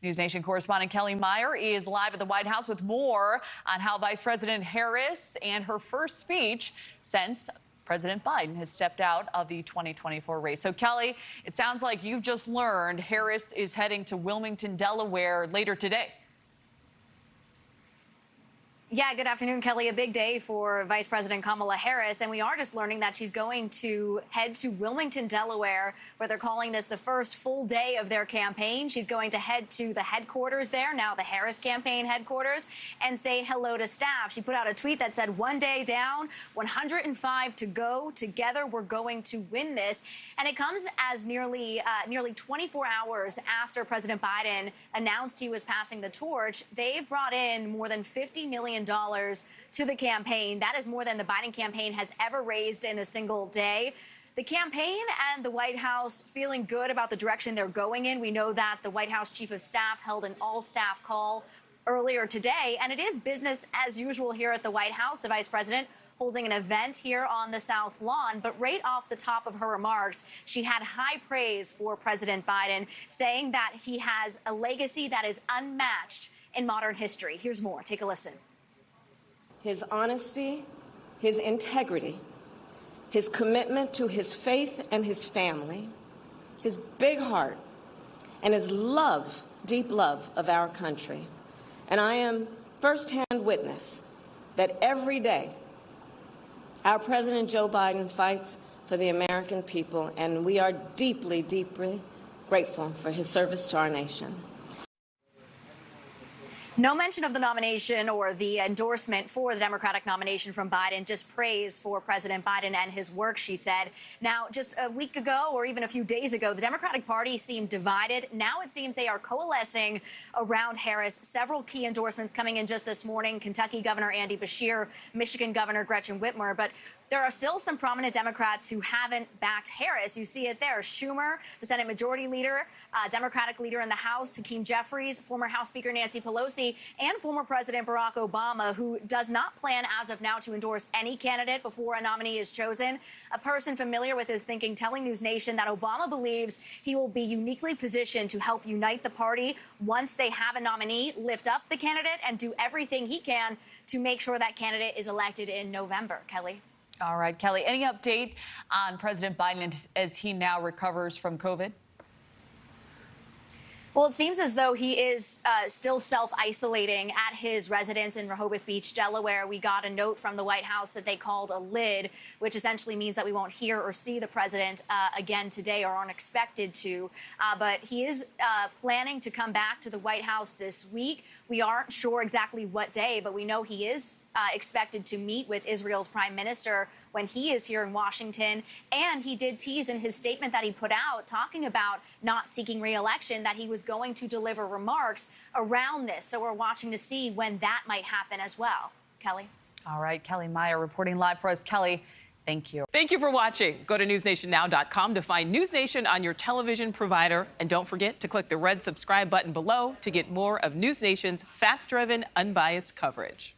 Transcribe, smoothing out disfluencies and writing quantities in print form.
News Nation correspondent Kelly Meyer is live at the White House with more on how Vice President Harris and her first speech since President Biden has stepped out of the 2024 race. So, Kelly, it sounds like you just learned Harris is heading to Wilmington, Delaware later today. Yeah, good afternoon, Kelly. A big day for Vice President Kamala Harris, and we are just learning that she's going to head to Wilmington, Delaware, where they're calling this the first full day of their campaign. She's going to head to the headquarters there, now the Harris campaign headquarters, and say hello to staff. She put out a tweet that said, "One day down, 105 to go. Together, we're going to win this." And it comes as nearly 24 hours after President Biden announced he was passing the torch. They've brought in more than $50 million to the campaign. That is more than the Biden campaign has ever raised in a single day. The campaign and the White House feeling good about the direction they're going in. We know that the White House Chief of Staff held an all-staff call earlier today, and it is business as usual here at the White House. The Vice President holding an event here on the South Lawn, but right off the top of her remarks, she had high praise for President Biden, saying that he has a legacy that is unmatched in modern history. Here's more. Take a listen. His honesty, his integrity, his commitment to his faith and his family, his big heart, and his love, deep love of our country. And I am firsthand witness that every day our President Joe Biden fights for the American people, and we are deeply, deeply grateful for his service to our nation. No mention of the nomination or the endorsement for the Democratic nomination from Biden, just praise for President Biden and his work, she said. Now, just a week ago or even a few days ago, the Democratic Party seemed divided. Now it seems they are coalescing around Harris. Several key endorsements coming in just this morning. Kentucky Governor Andy Beshear, Michigan Governor Gretchen Whitmer. But there are still some prominent Democrats who haven't backed Harris. You see it there. Schumer, the Senate Majority Leader, Democratic Leader in the House, Hakeem Jeffries, former House Speaker Nancy Pelosi, and former President Barack Obama, who does not plan as of now to endorse any candidate before a nominee is chosen. A person familiar with his thinking telling News Nation that Obama believes he will be uniquely positioned to help unite the party once they have a nominee, lift up the candidate, and do everything he can to make sure that candidate is elected in November. Kelly. All right, Kelly, any update on President Biden as he now recovers from COVID? Well, it seems as though he is still self-isolating at his residence in Rehoboth Beach, Delaware. We got a note from the White House that they called a lid, which essentially means that we won't hear or see the president again today, or aren't expected to. But he is planning to come back to the White House this week. We aren't sure exactly what day, but we know he is expected to meet with Israel's prime minister when he is here in Washington. And he did tease in his statement that he put out, talking about not seeking re-election, that he was going to deliver remarks around this. So we're watching to see when that might happen as well. Kelly. All right, Kelly Meyer reporting live for us. Kelly, thank you. Thank you for watching. Go to newsnationnow.com to find News Nation on your television provider. And don't forget to click the red subscribe button below to get more of News Nation's fact-driven, unbiased coverage.